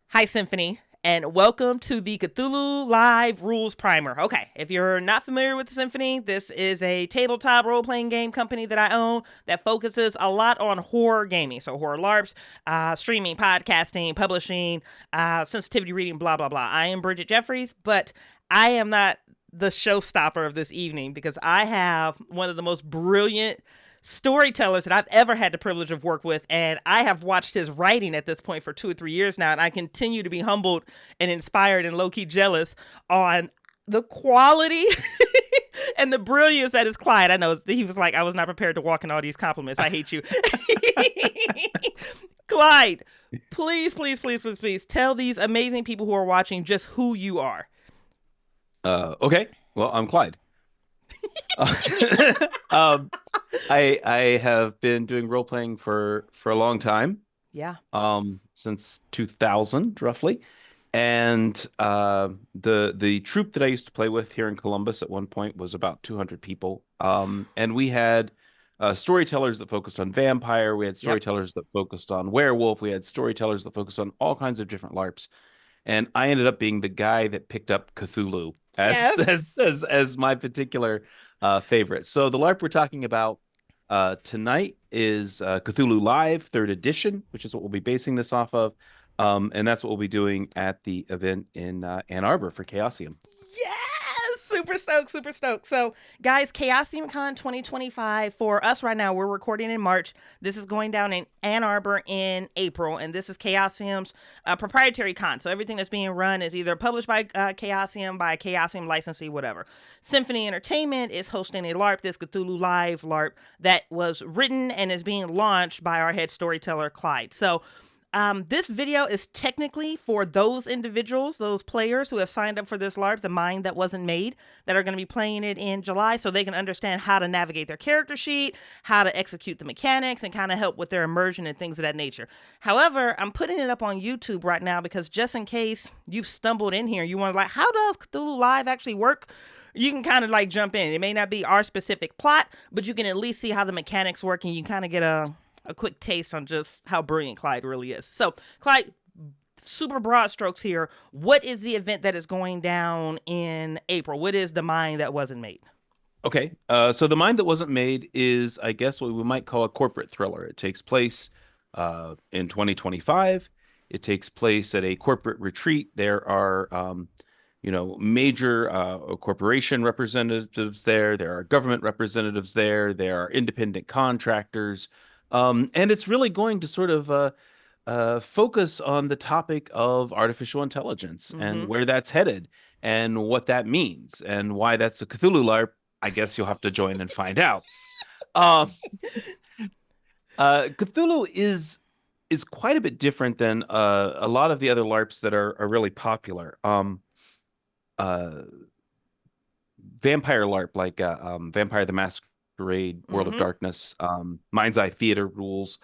Hi, Symphony, and welcome to the Cthulhu Live Rules Primer. Okay, if you're not familiar with the Symphony, this is a tabletop role-playing game company that I own that focuses a lot on horror gaming. So horror LARPs, streaming, podcasting, publishing, sensitivity reading, blah, blah, blah. I am Bridgett Jeffries, but I am not the showstopper of this evening because I have one of the most brilliant storytellers that I've ever had the privilege of work with, and I have watched his writing at this point for 2 or 3 years now, and I continue to be humbled and inspired and low-key jealous on the quality and the brilliance that is Clyde. I know he was like, I was not prepared to walk in all these compliments. I hate you. Clyde, please, please, please, please, please tell these amazing people who are watching just who you are. Okay. Well, I'm Clyde. um, I have been doing role playing for a long time, Yeah. since 2000 roughly, and the troupe that I used to play with here in Columbus at one point was about 200 people, and we had storytellers that focused on vampire, we had Yep. storytellers that focused on werewolf, we had storytellers that focused on all kinds of different LARPs. And I ended up being the guy that picked up Cthulhu as as Yes. as, as my particular favorite. So the LARP we're talking about tonight is Cthulhu Live Third Edition, which is what we'll be basing this off of, and that's what we'll be doing at the event in Ann Arbor for Chaosium. Yes! Super stoked, super stoked. So, guys, Chaosium Con 2025 for us right now, we're recording in March. This is going down in Ann Arbor in April, and this is Chaosium's proprietary con. So, everything that's being run is either published by Chaosium licensee, whatever. Symphony Entertainment is hosting a LARP, this Cthulhu Live LARP, that was written and is being launched by our head storyteller, Clyde. So, this video is technically for those individuals, those players who have signed up for this LARP, the Mind That Wasn't Made, that are going to be playing it in July so they can understand how to navigate their character sheet, how to execute the mechanics, and kind of help with their immersion and things of that nature. However, I'm putting it up on YouTube right now because just in case you've stumbled in here, you want to like, how does Cthulhu Live actually work? You can kind of like jump in. It may not be our specific plot, but you can at least see how the mechanics work and you kind of get a quick taste on just how brilliant Clyde really is. So, Clyde, super broad strokes here. What is the event that is going down in April? What is the Mind That Wasn't Made? Okay, so the Mind That Wasn't Made is, I guess, what we might call a corporate thriller. It takes place in 2025. It takes place at a corporate retreat. There are major corporation representatives there. There are government representatives there. There are independent contractors. And it's really going to sort of focus on the topic of artificial intelligence and Mm-hmm. where that's headed and what that means and why that's a Cthulhu LARP. I guess you'll have to join and find out. Uh, Cthulhu is quite a bit different than a lot of the other LARPs that are really popular. Uh, Vampire LARP, like Vampire the Masquerade, World of Mm-hmm. Darkness, Mind's Eye Theater rules.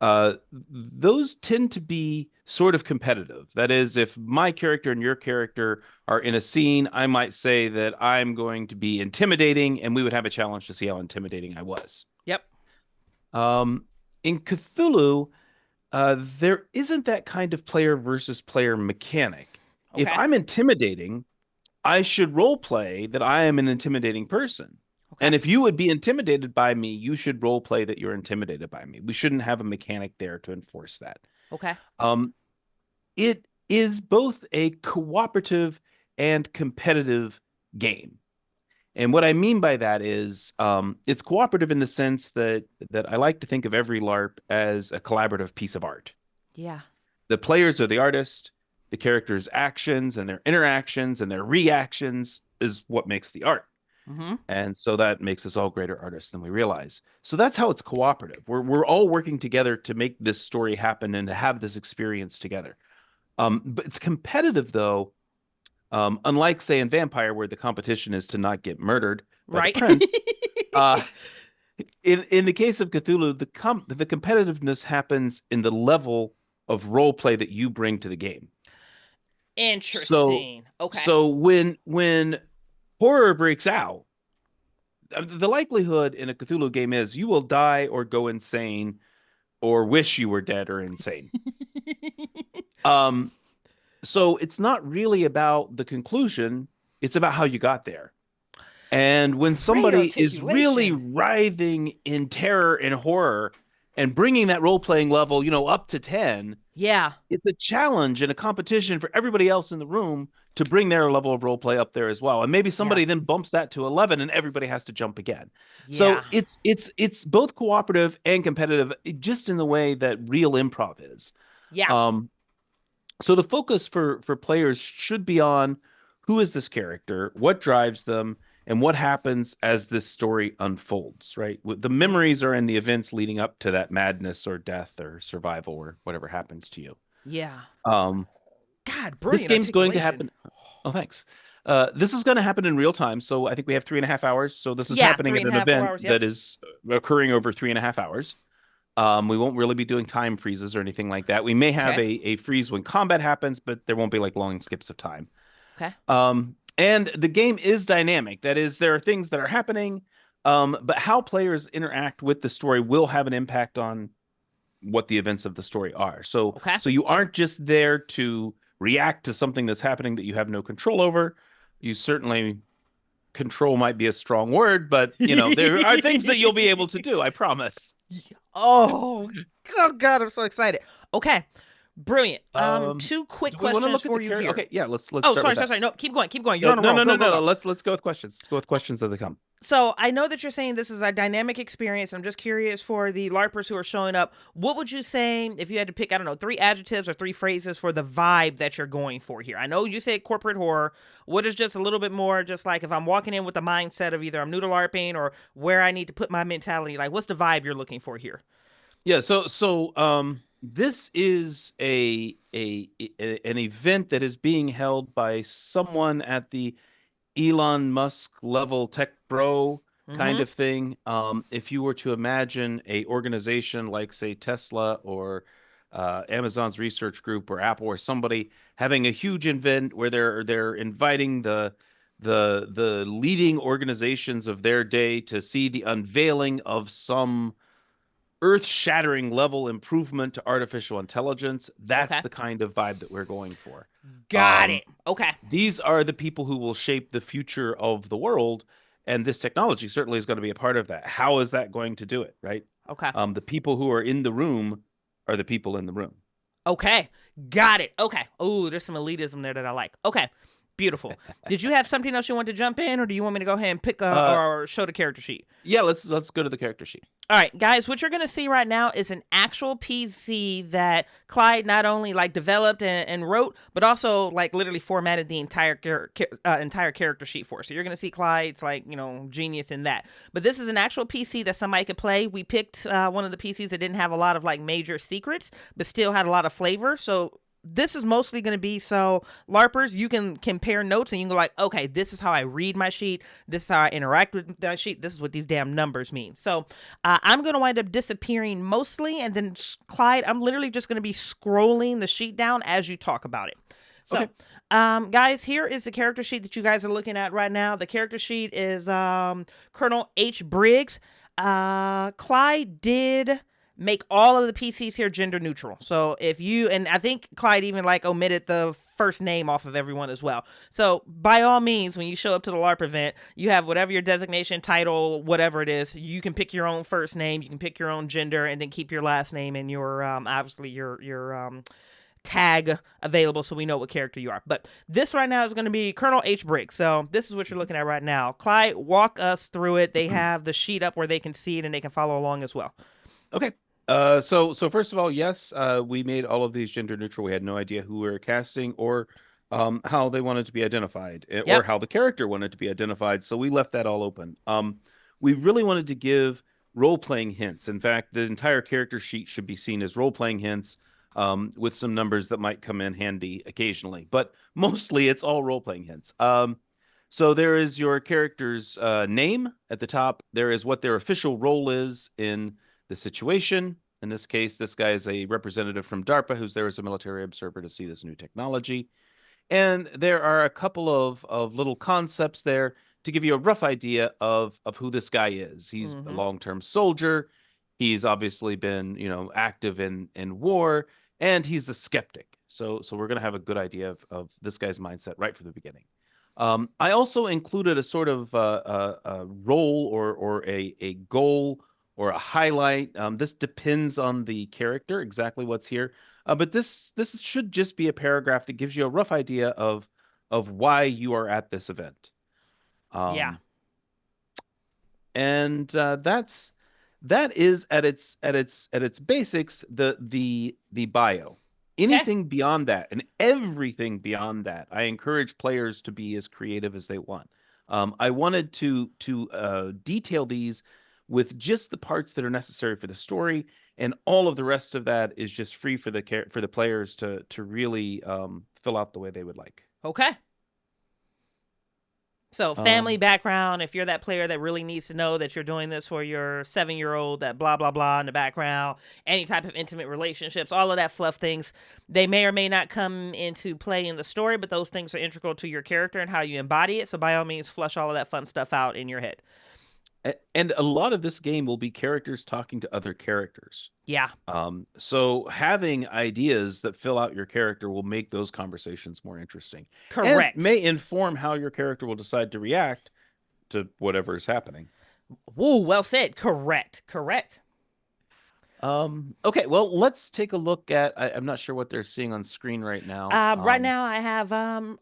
Those tend to be sort of competitive. That is, if my character and your character are in a scene, I might say that I'm going to be intimidating, and we would have a challenge to see how intimidating I was. Yep. Um, in Cthulhu, there isn't that kind of player versus player mechanic. If Okay. I'm intimidating, I should role play that I am an intimidating person. Okay. And if you would be intimidated by me, you should role play that you're intimidated by me. We shouldn't have a mechanic there to enforce that. Okay. Um, it is both a cooperative and competitive game. And what I mean by that is it's cooperative in the sense that I like to think of every LARP as a collaborative piece of art. Yeah. The players are the artist, the characters' actions and their interactions and their reactions is what makes the art. Mm-hmm. And so that makes us all greater artists than we realize. So that's how it's cooperative. We're all working together to make this story happen and to have this experience together. But it's competitive though, unlike say in Vampire, where the competition is to not get murdered by the Right. prince. Uh, in the case of Cthulhu, the competitiveness happens in the level of role play that you bring to the game. So Interesting. Okay. so when horror breaks out, the likelihood in a Cthulhu game is you will die or go insane or wish you were dead or insane. Um, So it's not really about the conclusion, it's about how you got there. And when Great somebody is really articulation. writhing in terror and horror and bringing that role-playing level, up to 10, Yeah. it's a challenge and a competition for everybody else in the room to bring their level of role play up there as well. And maybe Yeah. somebody then bumps that to 11 and everybody has to jump again. So Yeah. it's both cooperative and competitive just in the way that real improv is. Yeah. Um, so the focus for players should be on who is this character, what drives them, and what happens as this story unfolds, right? The Hmm. memories are in the events leading up to that madness or death or survival or whatever happens to you. Yeah. Um, God, this brilliant game's going to articulation. happen. Oh, thanks. This is going to happen in real time. So I think we have 3.5 hours. So this is Yeah, happening three at and a an half, event 4 hours. Yep. that is occurring over 3.5 hours. We won't really be doing time freezes or anything like that. We may have Okay. a freeze when combat happens, but there won't be like long skips of time. Okay. And the game is dynamic. That is, there are things that are happening, but how players interact with the story will have an impact on what the events of the story are. So Okay. so you aren't just there to react to something that's happening that you have no control over. You certainly control might be a strong word, but there are things that you'll be able to do, I promise. Oh, oh God, I'm so excited. Okay. Brilliant. Um, Two quick do we want to questions look at for the you character? here. Okay, yeah, let's Oh, start sorry, with sorry, that. sorry. No, keep going, keep going. You're No, on a no, roll. no, no, Go, go, no, no. go. Let's go with questions. Let's go with questions as they come. So I know that you're saying this is a dynamic experience. I'm just curious for the LARPers who are showing up. What would you say if you had to pick, I don't know, three adjectives or three phrases for the vibe that you're going for here? I know you said corporate horror. What is just a little bit more just like if I'm walking in with the mindset of either I'm new to LARPing or where I need to put my mentality, like what's the vibe you're looking for here? Yeah, this is an event that is being held by someone at the Elon Musk level tech bro kind Mm-hmm. of thing. If you were to imagine a organization like, say, Tesla or Amazon's research group or Apple or somebody having a huge event where they're inviting the leading organizations of their day to see the unveiling of some earth-shattering level improvement to artificial intelligence, that's Okay. the kind of vibe that we're going for. Got Um, it. Okay. these are the people who will shape the future of the world, and this technology certainly is going to be a part of that. How is that going to do it, right? Okay. The people who are in the room are the people in the room. Okay. Got it. Okay. Oh, there's some elitism there that I like. Okay. Beautiful. Did you have something else you want to jump in, or do you want me to go ahead and pick Uh, or show the character sheet? yeah, let's go to the character sheet. All right, guys, what you're going to see right now is an actual PC that Clyde not only like developed and wrote, but also like literally formatted the entire character sheet for. So you're going to see Clyde's like, genius in that. But this is an actual PC that somebody could play. We picked one of the PCs that didn't have a lot of like major secrets, but still had a lot of flavor. So this is mostly going to be so larpers you can compare notes and you can go like, okay, this is how I read my sheet, this is how I interact with that sheet, this is what these damn numbers mean. So I'm going to wind up disappearing mostly, and then Clyde, I'm literally just going to be scrolling the sheet down as you talk about it. So Okay. guys, here is the character sheet that you guys are looking at right now. The character sheet is Colonel H. Briggs. Clyde did make all of the PCs here gender neutral. So if you, and I think Clyde even like omitted the first name off of everyone as well. So by all means, when you show up to the LARP event, you have whatever your designation, title, whatever it is, you can pick your own first name, you can pick your own gender, and then keep your last name and your obviously your tag available so we know what character you are. But this right now is going to be Colonel H. Briggs. So this is what you're looking at right now. Clyde, walk us through it. They have the sheet up where they can see it and they can follow along as well. Okay. So first of all, yes, we made all of these gender neutral. We had no idea who we were casting or how they wanted to be identified or Yep. how the character wanted to be identified. So we left that all open. We really wanted to give role-playing hints. In fact, the entire character sheet should be seen as role-playing hints with some numbers that might come in handy occasionally. But mostly it's all role-playing hints. So there is your character's name at the top. There is what their official role is in the situation. In this case, this guy is a representative from DARPA who's there as a military observer to see this new technology. And there are a couple of little concepts there to give you a rough idea of who this guy is. He's a Mm-hmm. long-term soldier. He's obviously been, active in war, and he's a skeptic. So we're going to have a good idea of this guy's mindset right from the beginning. I also included a sort of a role or a goal or a highlight. This depends on the character, exactly what's here. But this should just be a paragraph that gives you a rough idea of why you are at this event. Yeah. And that is at its basics the bio. Okay. Anything beyond that and everything beyond that, I encourage players to be as creative as they want. I wanted to detail these with just the parts that are necessary for the story, and all of the rest of that is just free for the players to really fill out the way they would like. Okay. So, family Um, background, if you're that player that really needs to know that you're doing this for your 7-year-old, that blah, blah, blah in the background, any type of intimate relationships, all of that fluff things, they may or may not come into play in the story, but those things are integral to your character and how you embody it. So, by all means, flush all of that fun stuff out in your head. and a lot of this game will be characters talking to other characters. Yeah, So having ideas that fill out your character will make those conversations more interesting and correct. may inform how your character will decide to react to whatever is happening. Woo, well said. Correct. Correct. Okay, well, let's take a look at, I'm not sure what they're seeing on screen right now. Right now, I have, The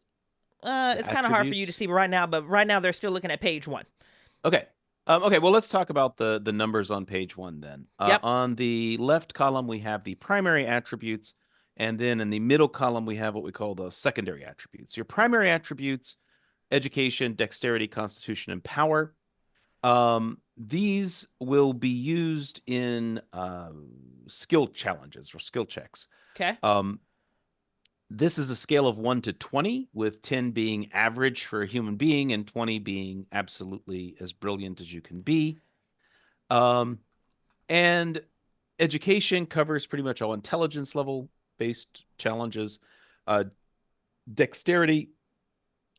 it's kind of hard for you to attributes. see right now, but right now they're still looking at page 1. Okay. Okay, well, let's talk about the numbers on page one then. Yep. On the left column, we have the primary attributes, and then in the middle column, we have what we call the secondary attributes. Your primary attributes, education, dexterity, constitution, and power. These will be used in skill challenges or skill checks. Okay. Um, this is a scale of 1 to 20, with 10 being average for a human being and 20 being absolutely as brilliant as you can be. Um, and education covers pretty much all intelligence level based challenges. Uh, Dexterity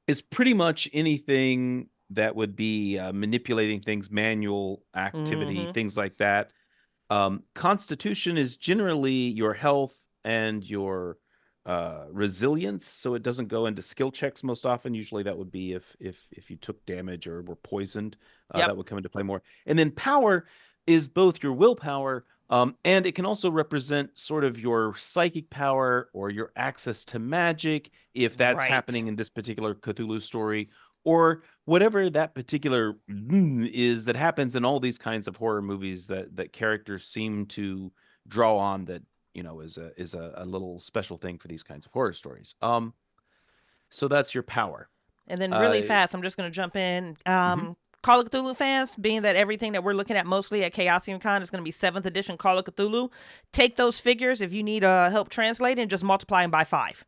is pretty much anything that would be manipulating things, manual activity, Mm-hmm. things like that. Constitution is generally your health and your resilience, so it doesn't go into skill checks most often. Usually, that would be if you took damage or were poisoned, Yep. that would come into play more. And then power is both your willpower, and it can also represent sort of your psychic power or your access to magic, if that's Right. happening in this particular Cthulhu story, or whatever that particular is that happens in all these kinds of horror movies that characters seem to draw on, that is a little special thing for these kinds of horror stories. So that's your power. And then really Uh, fast, I'm just going to jump in. mhm. Call of Cthulhu fans, being that everything that we're looking at mostly at Chaosium Con is going to be 7th edition Call of Cthulhu, take those figures if you need help translating and just multiply them by 5.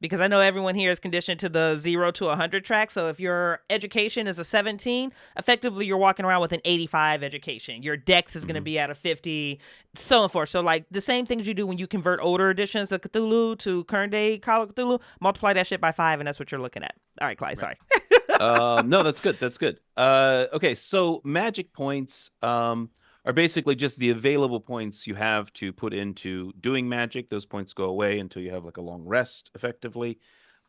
Because I know everyone here is conditioned to the 0 to 100 track. So if your education is a 17, effectively you're walking around with an 85 education. Your dex is going to Mhm. be at a 50, so and forth. So like the same things you do when you convert older editions of Cthulhu to current day Call of Cthulhu, multiply that shit by 5, and that's what you're looking at. All right, Clyde, Right. sorry. No, that's good. That's good. Okay, so magic points are basically just the available points you have to put into doing magic. Those points go away until you have like a long rest, effectively.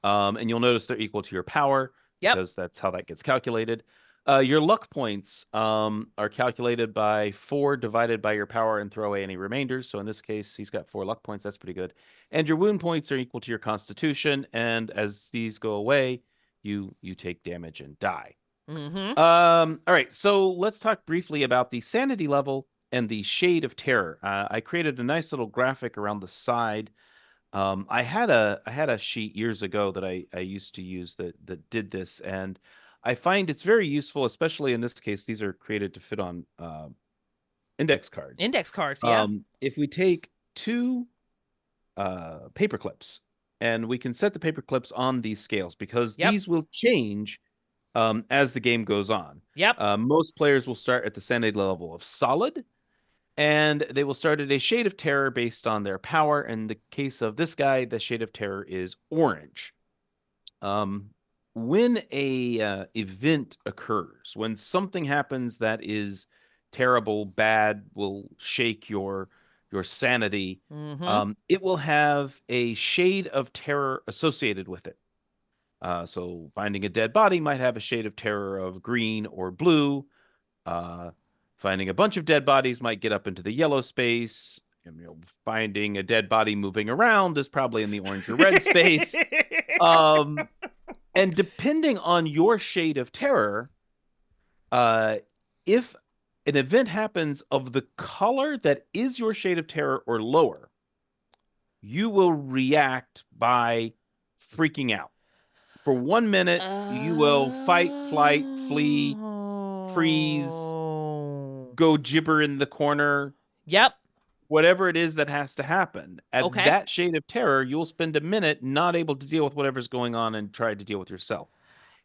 And you'll notice they're equal to your power Yep. because that's how that gets calculated. Your luck points are calculated by 4 divided by your power and throw away any remainders. So in this case, he's got 4 luck points. That's pretty good. And your wound points are equal to your constitution. And as these go away, you take damage and die. Mm-hmm. All right, so let's talk briefly about the sanity level and the shade of terror. I created a nice little graphic around the side. I had a sheet years ago that I used to use that did this, and I find it's very useful, especially in this case. These are created to fit on index cards. Index cards, yeah. If we take two paper clips, and we can set the paper clips on these scales because Yep. these will change as the game goes on. Yep. Most players will start at the sanity level of solid, and they will start at a shade of terror based on their power. In the case of this guy, the shade of terror is orange. Um, when a event occurs, when something happens that is terrible, bad, will shake your your sanity, Mm-hmm. it will have a shade of terror associated with it. So finding a dead body might have a shade of terror of green or blue. Uh, Finding a bunch of dead bodies might get up into the yellow space. Finding a dead body moving around is probably in the orange or red space. Um, and depending on your shade of terror, uh, if an event happens of the color that is your shade of terror or lower, you will react by freaking out. For 1 minute, you will fight, flight, flee, freeze, Oh. go gibber in the corner, Yep. whatever it is that has to happen. At Okay. that shade of terror, you'll spend a minute not able to deal with whatever's going on and try to deal with yourself.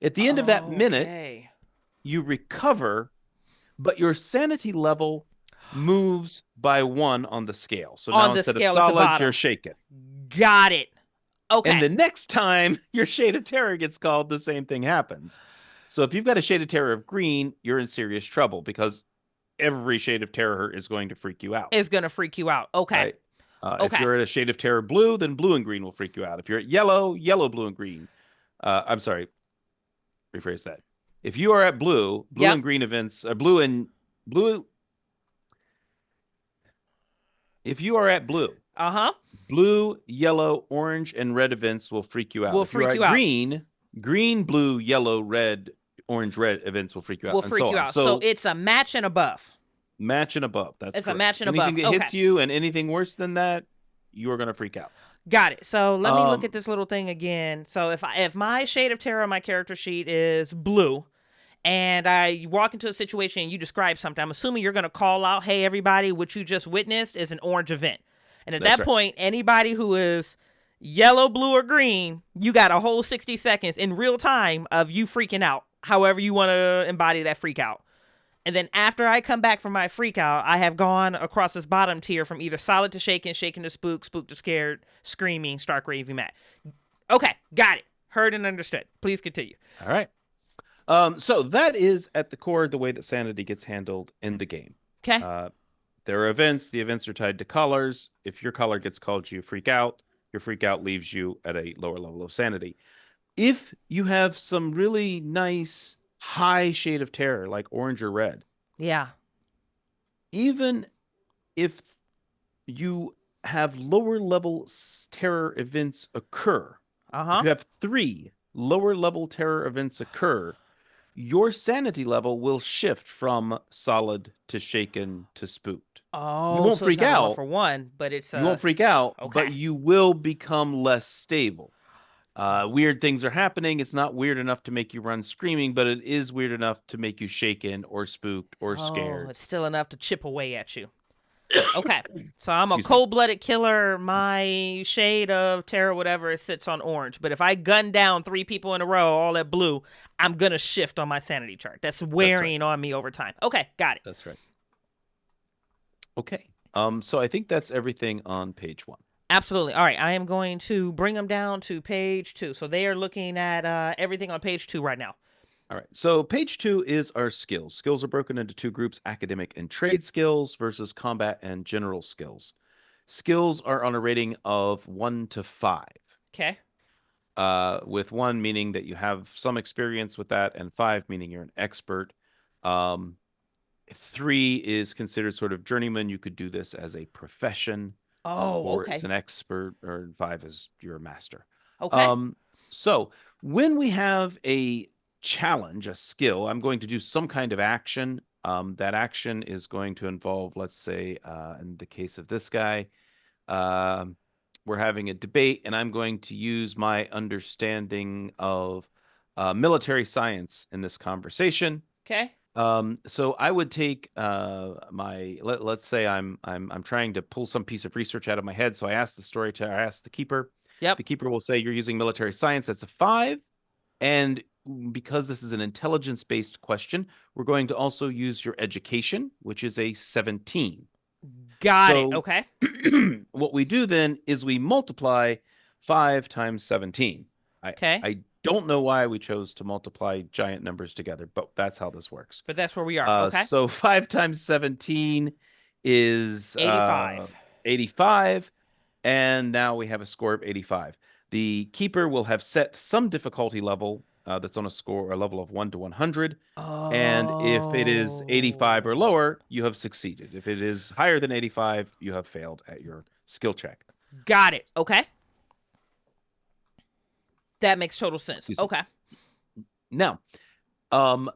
At the end of that minute, Okay. you recover, but your sanity level moves by 1 on the scale. So On now the instead of scale at the solid, you're bottom. shaken. Got it. And Okay. the next time your shade of terror gets called, the same thing happens. So if you've got a shade of terror of green, you're in serious trouble because every shade of terror is going to freak you out, It's gonna freak you out. Okay. right? If Okay. you're at a shade of terror blue, then blue and green will freak you out. If you're at yellow, yellow, blue, and green. I'm sorry, rephrase that. If you are at blue, blue Yep. and green events, blue and blue. If you are at blue, Uh-huh. blue, yellow, orange, and red events will freak you out. Will If you're freak at you out. green, green, blue, yellow, red, orange, red events will freak you out, Will and so freak you on. out. So So it's a match and above. match and above. That's It's a correct. match and Anything above. that Okay. hits you and anything worse than that, you are going to freak out. Got it. So let me look at Um, this little thing again. So if my shade of terror on my character sheet is blue, and I walk into a situation and you describe something, I'm assuming you're going to call out, hey, everybody, what you just witnessed is an orange event. And at that's that right. point, anybody who is yellow, blue, or green, you got a whole 60 seconds in real time of you freaking out, however you want to embody that freak out. And then after I come back from my freak out, I have gone across this bottom tier from either solid to shaken, shaken to spook, spook to scared, screaming, stark raving mad. Okay, got it. Heard and understood. Please continue. All right. So that is at the core the way that sanity gets handled in the game. Okay. Uh, there are events. The events are tied to colors. If your color gets called, you freak out. Your freak out leaves you at a lower level of sanity. If you have some really nice high shade of terror, like orange or red, Yeah. even if you have lower level terror events occur, Uh if huh. you have 3 lower level terror events occur, your sanity level will shift from solid to shaken to spooked. You Oh, won't so it's freak not a one out. for one, but it's You won't freak out, okay. but you will become less stable. Weird things are happening. It's not weird enough to make you run screaming, but it is weird enough to make you shaken or spooked or Oh, scared. it's still enough to chip away at you. Okay. So I'm a Excuse me. cold blooded killer. My shade of terror, whatever, it sits on orange. But if I gun down 3 people in a row, all at blue, I'm going to shift on my sanity chart. That's That's right. wearing on me over time. Okay. Got it. That's right. Okay. So I think that's everything on page 1. Absolutely. All right. I am going to bring them down to page 2. So they are looking at everything on page 2 right now. All right. So page 2 is our skills. Skills are broken into 2 groups, academic and trade skills versus combat and general skills. Skills are on a rating of 1 to 5. Okay. With 1 meaning that you have some experience with that, and 5 meaning you're an expert. 3 is considered sort of journeyman. You could do this as a profession. Oh, 4 is okay. an expert, or 5 is you're a master. Okay. Um, so when we have a challenge, a skill, I'm going to do some kind of action. That action is going to involve, let's say, in the case of this guy, we're having a debate, and I'm going to use my understanding of military science in this conversation. Okay. So I would take let's say I'm trying to pull some piece of research out of my head. So I ask the storyteller, I ask the keeper. Yep. The keeper will say you're using military science. That's a 5. And because this is an intelligence-based question, we're going to also use your education, which is a 17. Got it. So Okay. what we do then is we multiply 5 times 17. Okay. I don't know why we chose to multiply giant numbers together, but that's how this works. But that's where we are. Okay. So 5 times 17 is 85. 85, and now we have a score of 85. The keeper will have set some difficulty level that's on a level of 1 to 100. And if it is 85 or Oh. lower, you have succeeded. If it is higher than 85, you have failed at your skill check. Got it. Okay. That makes total sense. Excuse me. Okay. Now, um,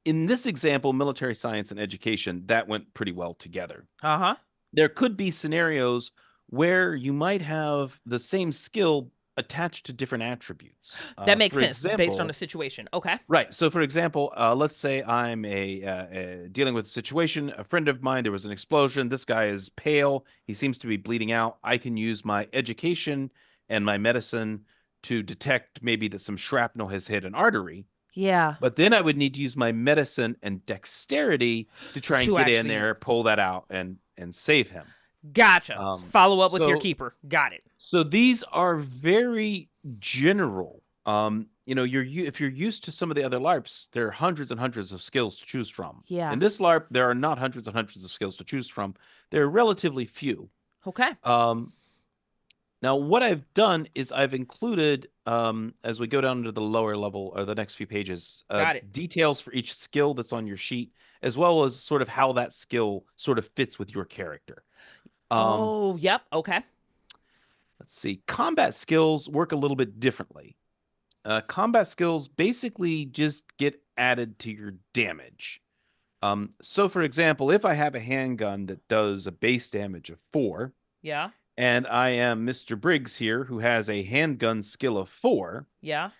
in this example, military science and education, that went pretty well together. Uh-huh. There could be scenarios where you might have the same skill attached to different attributes. That makes For sense based on the example, situation. Okay. right. So, for example, let's say I'm dealing with a situation. A friend of mine, there was an explosion. This guy is pale. He seems to be bleeding out. I can use my education and my medicine to detect maybe that some shrapnel has hit an artery. Yeah. But then I would need to use my medicine and dexterity to try and To get in actually there, pull that out, and save him. gotcha. Um, Follow up with your so keeper. Got it. so these are very general. If you're used to some of the other LARPs, there are hundreds and hundreds of skills to choose from. Yeah. In this LARP, there are not hundreds and hundreds of skills to choose from. There are relatively few. Okay. Um, Now, what I've done is I've included, as we go down to the lower level or the next few pages, Got it. details for each skill that's on your sheet, as well as sort of how that skill sort of fits with your character. Um, Oh, yep. Okay. let's see. Combat skills work a little bit differently. Combat skills basically just get added to your damage. So, for example, if I have a handgun that does a base damage of 4, Yeah. and I am Mr. Briggs here, who has a handgun skill of 4, Yeah.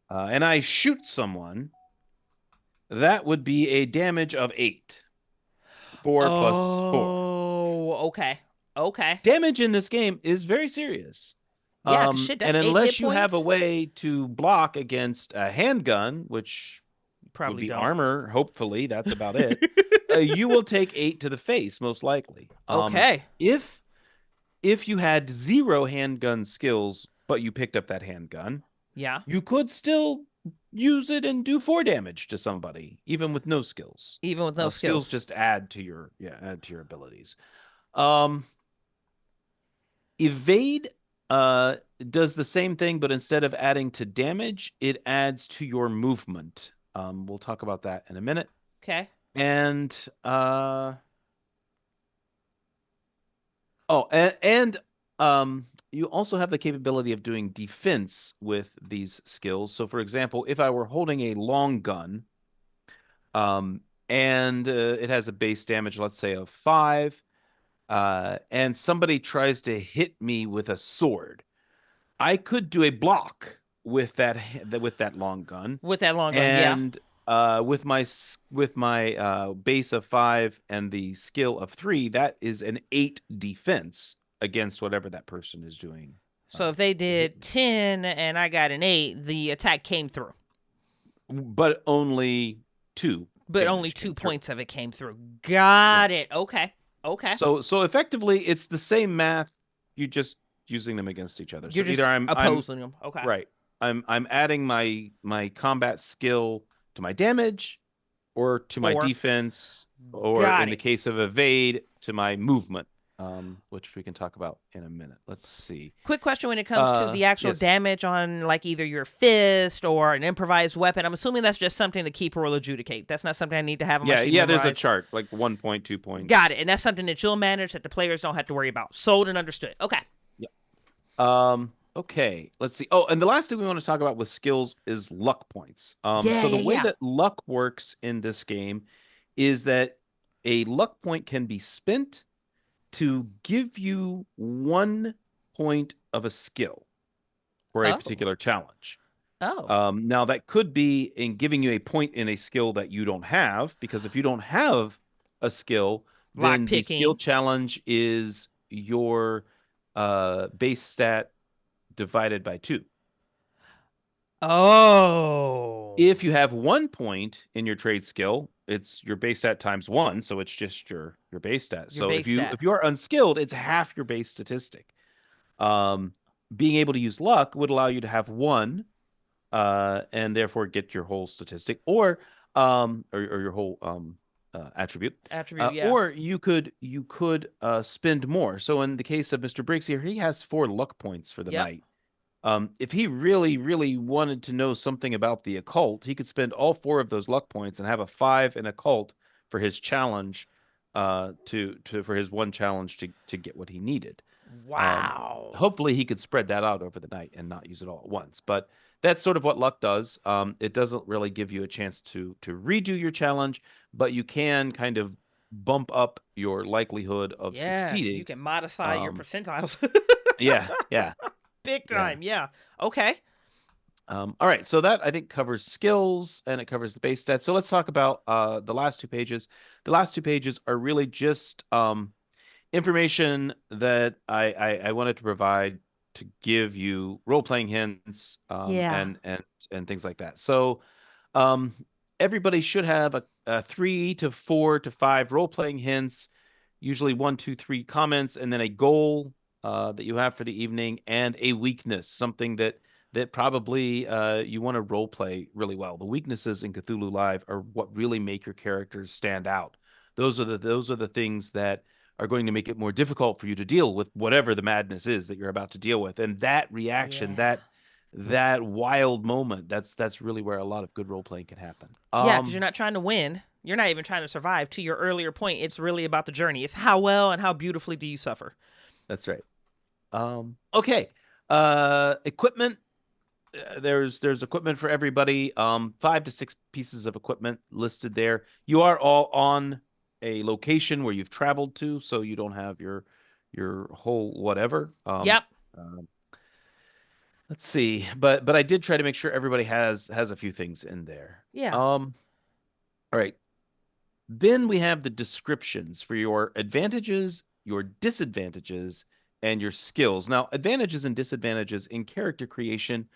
and I shoot someone, that would be a damage of 8. 4 plus 4. Oh, okay. Okay. Damage in this game is very serious. Yeah, cause shit, And that's 8 hit unless you have a points. way to block against a handgun, which would Probably be don't. armor, hopefully, that's about it, you will take 8 to the face, most likely. Okay. If you had 0 handgun skills, but you picked up that handgun, Yeah. you could still use it and do 4 damage to somebody, even with no skills. Even with no Skills skills. just add to your abilities. Um, Evade does the same thing, but instead of adding to damage, it adds to your movement. We'll talk about that in a minute. Okay. And and you also have the capability of doing defense with these skills. So, for example, if I were holding a long gun, um, and it has a base damage, let's say, of 5, and somebody tries to hit me with a sword, I could do a block with that long gun, With that long gun, yeah. and with my base of 5 and the skill of 3, that is an 8 defense against whatever that person is doing. So if they To hit did me. 10 and I got an 8, the attack came through. But only 2 But only damage 2 came through. points of it came through. Right. Got it. Okay. Okay. So effectively, it's the same math. You're just using them against each other. So You're either just I'm opposing them. Okay. right. I'm adding my combat skill to my damage, or to my Or defense, or got in the it. case of evade, to my movement, which we can talk about in a minute. Let's see. Quick question when it comes to the actual Yes. damage on like either your fist or an improvised weapon. I'm assuming that's just something the keeper will adjudicate. That's not something I need to have on my Yeah, sheet yeah, there's a memorized. chart, like 1 point, 2 points. Got it. And that's something that you'll manage that the players don't have to worry about. Sold and understood. Okay. Yeah. Okay, let's see. Oh, and the last thing we want to talk about with skills is luck points. Yeah, So the yeah, way yeah. that luck works in this game is that a luck point can be spent to give you 1 point of a skill for a Oh. particular challenge. Oh. Now that could be in giving you a point in a skill that you don't have, because if you don't have a skill, Lock then the skill picking. challenge is your base stat divided by 2. Oh. If you have 1 point in your trade skill, it's your base stat times 1, so it's just your base stat. Your So if base you stat. if you are unskilled, it's half your base statistic. Being able to use luck would allow you to have 1, and therefore get your whole statistic, or your whole attribute. Attribute, yeah. Or you could spend more. So in the case of Mr. Briggs here, he has 4 luck points for the Yep. night. If he really, really wanted to know something about the occult, he could spend all 4 of those luck points and have a 5 in occult for his challenge, to for his one challenge to get what he needed. Um, Wow. Hopefully he could spread that out over the night and not use it all at once. But that's sort of what luck does. It doesn't really give you a chance to redo your challenge, but you can kind of bump up your likelihood of Yeah, you succeeding. can modify your Um, percentiles. yeah, yeah, Big yeah. time. Yeah. Okay. All right, so that I think covers skills and it covers the base stats. So let's talk about the last 2 pages. The last 2 pages are really just information that I wanted to provide to give you role-playing hints, Yeah. and things like that. So um, everybody should have a 3 to 4 to 5 role-playing hints, usually 1, 2, 3 comments, and then a goal that you have for the evening, and a weakness, something that probably you want to role play really well. The weaknesses in Cthulhu Live are what really make your characters stand out. Those are the things that are going to make it more difficult for you to deal with whatever the madness is that you're about to deal with. And that reaction, Yeah. that wild moment, that's really where a lot of good role playing can happen. Yeah, because you're not trying to win. You're not even trying to survive. To your earlier point, it's really about the journey. It's how well and how beautifully do you suffer. That's right. Okay. Equipment. There's equipment for everybody. 5 to 6 pieces of equipment listed there. You are all on a location where you've traveled to, so you don't have your whole whatever. Yep. Um, let's see, but I did try to make sure everybody has a few things in there. Yeah. All right. Then we have the descriptions for your advantages, your disadvantages, and your skills. Now, advantages and disadvantages in character creation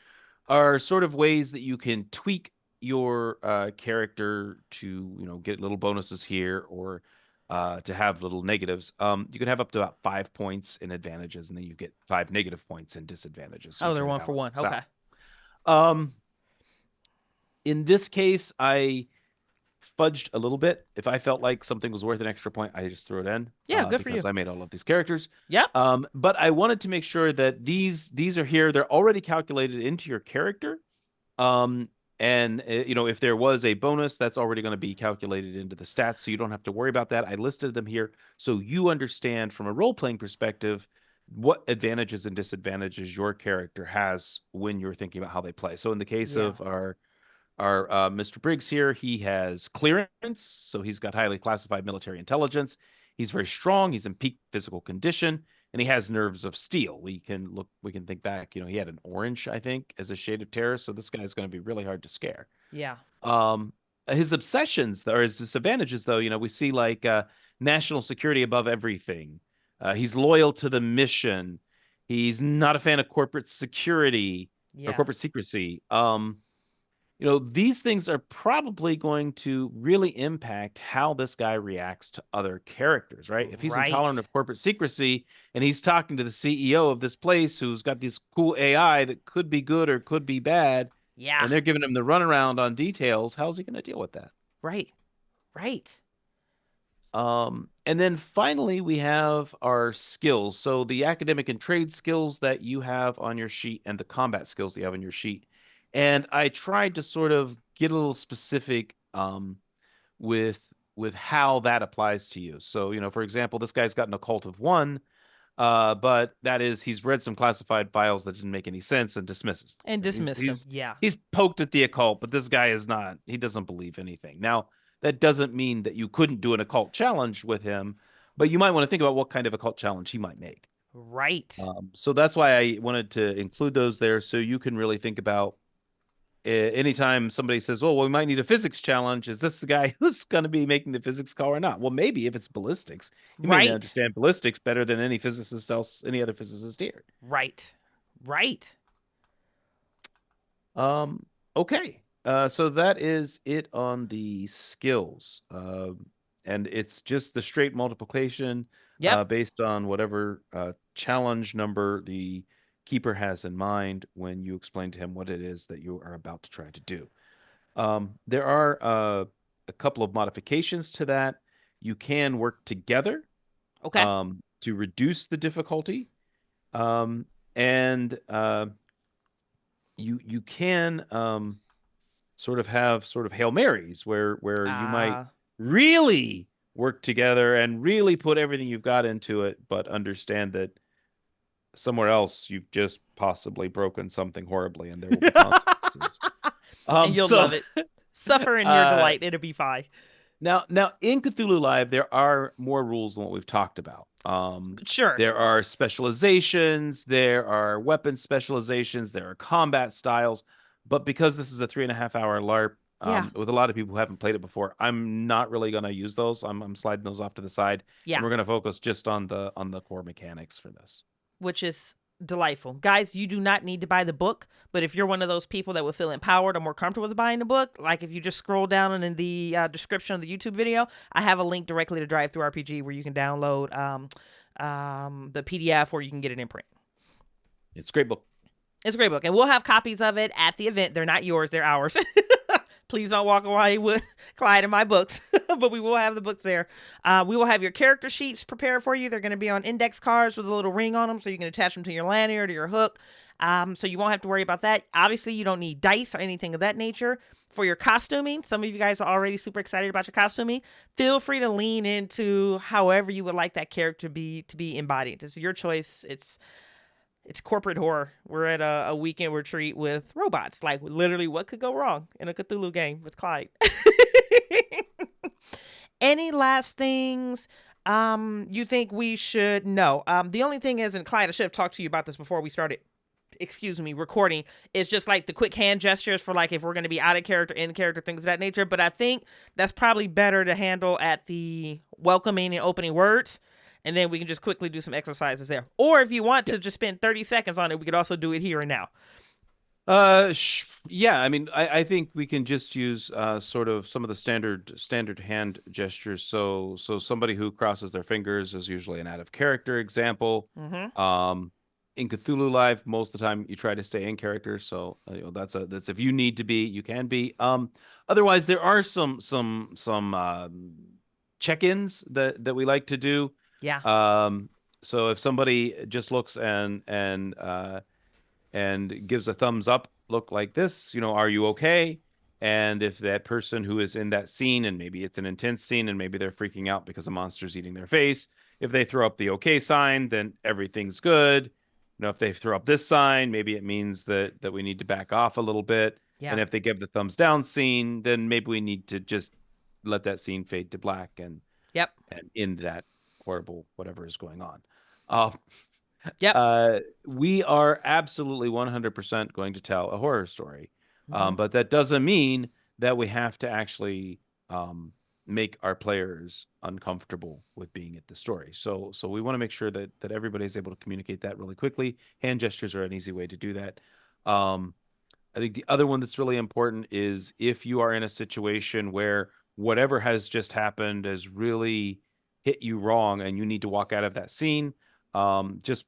are sort of ways that you can tweak your character to, get little bonuses here, or to have little negatives. You can have up to about 5 points in advantages, and then you get 5 negative points in disadvantages. So Oh, you they're kind of one for balance one. this Okay. out. Um, in this case, I fudged a little bit. If I felt like something was worth an extra point, I just threw it in, Yeah, good for because you. I made all of these characters. Yep. But I wanted to make sure that these are here. They're already calculated into your character. Um, and if there was a bonus, that's already going to be calculated into the stats, so you don't have to worry about that. I listed them here so you understand from a role-playing perspective what advantages and disadvantages your character has when you're thinking about how they play. So in the case Yeah. of our Mr. Briggs here, he has clearance, so he's got highly classified military intelligence. He's very strong. He's in peak physical condition, and he has nerves of steel. We can think back. He had an orange, I think, as a shade of terror. So this guy's going to be really hard to scare. Yeah. Um, his obsessions or his disadvantages, though, we see like national security above everything. He's loyal to the mission. He's not a fan of corporate security or Yeah. corporate secrecy. These things are probably going to really impact how this guy reacts to other characters, right? If he's Right. intolerant of corporate secrecy and he's talking to the CEO of this place who's got this cool AI that could be good or could be bad, Yeah. and they're giving him the runaround on details, how's he going to deal with that? Right. Right. And then finally, we have our skills. So the academic and trade skills that you have on your sheet and the combat skills that you have on your sheet. And I tried to sort of get a little specific with how that applies to you. So, for example, this guy's got an occult of 1, but that is he's read some classified files that didn't make any sense and dismisses And them. He's dismissed him. he's Yeah. he's poked at the occult, but this guy is not. He doesn't believe anything. Now, that doesn't mean that you couldn't do an occult challenge with him, but you might want to think about what kind of occult challenge he might make. Right. So that's why I wanted to include those there, so you can really think about anytime somebody says, "Well, we might need a physics challenge," is this the guy who's going to be making the physics call or not? Well, maybe if it's ballistics, he may Right. understand ballistics better than any other physicist here. Right. Right. Um, okay. So that is it on the skills. And it's just the straight multiplication Yep. based on whatever challenge number the keeper has in mind when you explain to him what it is that you are about to try to do. There are a couple of modifications to that. You can work together Okay. to reduce the difficulty, and you can sort of have sort of Hail Marys where you might Ah. really work together and really put everything you've got into it, but understand that somewhere else you've just possibly broken something horribly and there will be consequences. And you'll So love it. Suffer in your uh delight. It'll be fine. now in Cthulhu Live there are more rules than what we've talked about. Sure. There are specializations, there are weapon specializations, there are combat styles, but because this is a 3.5 hour LARP, Yeah. with a lot of people who haven't played it before, I'm not really going to use those. I'm sliding those off to the side, and Yeah. we're going to focus just on the core mechanics for this. Which is delightful. Guys, you do not need to buy the book, but if you're one of those people that would feel empowered or more comfortable with buying the book, like if you just scroll down and in the description of the YouTube video, I have a link directly to Drive Through RPG where you can download the PDF or you can get it in print. It's a great book. It's a great book, and we'll have copies of it at the event. They're not yours, they're ours. Please don't walk away with Clyde and my books, but we will have the books there. We will have your character sheets prepared for you. They're going to be on index cards with a little ring on them, so you can attach them to your lanyard or your hook. So you won't have to worry about that. Obviously, you don't need dice or anything of that nature. For your costuming, some of you guys are already super excited about your costuming. Feel free to lean into however you would like that character to be embodied. It's your choice. It's corporate horror. We're at a weekend retreat with robots. Like, literally, what could go wrong in a Cthulhu game with Clyde? Any last things you think we should know? The only thing is, and Clyde, I should have talked to you about this before we started, recording, is just like the quick hand gestures for like if we're going to be out of character, in character, things of that nature. But I think that's probably better to handle at the welcoming and opening words. And then we can just quickly do some exercises there. Or if you want to just spend 30 seconds on it, we could also do it here and now. Yeah, I mean, I think we can just use sort of some of the standard hand gestures. So somebody who crosses their fingers is usually an out of character example. Mm-hmm. In Cthulhu Live, most of the time you try to stay in character. So that's if you need to be, you can be. Otherwise, there are some check-ins that we like to do. Yeah. So if somebody just looks and gives a thumbs up look like this, are you okay? And if that person who is in that scene, and maybe it's an intense scene and maybe they're freaking out because a monster's eating their face, if they throw up the okay sign, then everything's good. If they throw up this sign, maybe it means that we need to back off a little bit. Yeah. And if they give the thumbs down scene, then maybe we need to just let that scene fade to black and Yep. end that horrible whatever is going on. Uh, Yep. We are absolutely 100% going to tell a horror story. Mm-hmm. But that doesn't mean that we have to actually make our players uncomfortable with being at the story. So we want to make sure that everybody's able to communicate that really quickly. Hand gestures are an easy way to do that. I think the other one that's really important is if you are in a situation where whatever has just happened has really hit you wrong and you need to walk out of that scene, just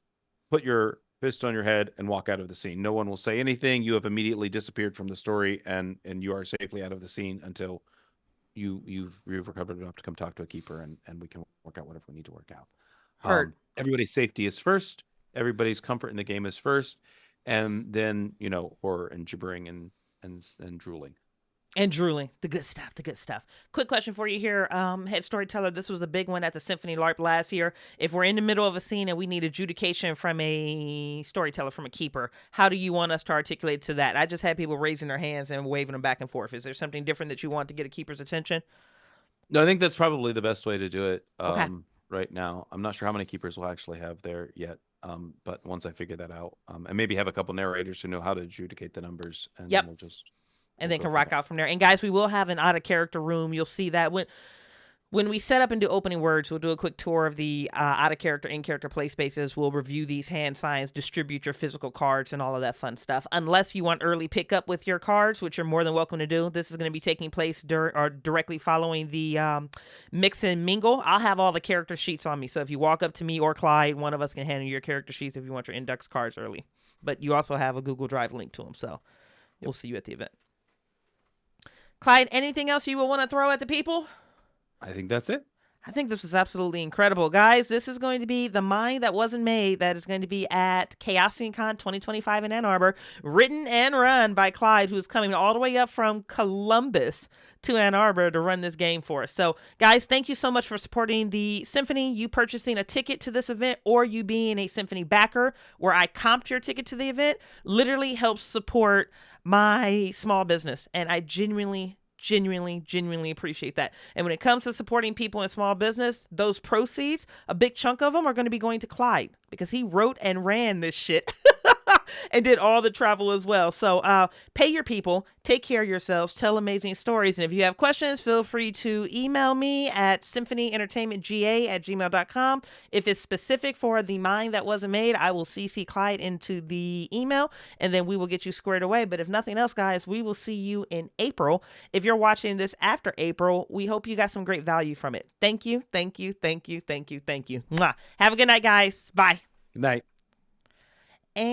put your fist on your head and walk out of the scene. No one will say anything. You have immediately disappeared from the story and you are safely out of the scene until you've recovered enough to come talk to a keeper and we can work out whatever we need to work out. Heard. Everybody's safety is first. Everybody's comfort in the game is first. And then, horror and gibbering and drooling. And drooling. The good stuff. The good stuff. Quick question for you here, head storyteller. This was a big one at the Symphony LARP last year. If we're in the middle of a scene and we need adjudication from a storyteller, from a keeper, how do you want us to articulate to that? I just had people raising their hands and waving them back and forth. Is there something different that you want to get a keeper's attention? No, I think that's probably the best way to do it Okay. right now. I'm not sure how many keepers we'll actually have there yet. But once I figure that out, and maybe have a couple narrators who know how to adjudicate the numbers, and Yep. then we'll then go can from rock there. out from there. And guys, we will have an out of character room. You'll see that when we set up and do opening words, we'll do a quick tour of the out of character, in character play spaces. We'll review these hand signs, distribute your physical cards, and all of that fun stuff. Unless you want early pickup with your cards, which you're more than welcome to do. This is going to be taking place directly following the mix and mingle. I'll have all the character sheets on me. So if you walk up to me or Clyde, one of us can hand you your character sheets if you want your index cards early. But you also have a Google Drive link to them. So we'll see you at the event. Clyde, anything else you will want to throw at the people? I think that's it. I think this was absolutely incredible. Guys, this is going to be The Mind That Wasn't Made. That is going to be at Chaosium Con 2025 in Ann Arbor. Written and run by Clyde, who's coming all the way up from Columbus to Ann Arbor to run this game for us. So, guys, thank you so much for supporting the Symphony. You purchasing a ticket to this event or you being a Symphony backer where I comped your ticket to the event literally helps support my small business. And I genuinely appreciate that. And when it comes to supporting people in small business, those proceeds, a big chunk of them are going to be going to Clyde because he wrote and ran this shit and did all the travel as well. So pay your people, take care of yourselves, tell amazing stories. And if you have questions, feel free to email me at symphonyentertainmentga@gmail.com. If it's specific for The Mind That Wasn't Made, I will CC Clyde into the email and then we will get you squared away. But if nothing else, guys, we will see you in April. If you're watching this after April, we hope you got some great value from it. Thank you. Mwah. Have a good night, guys. Bye. Good night. And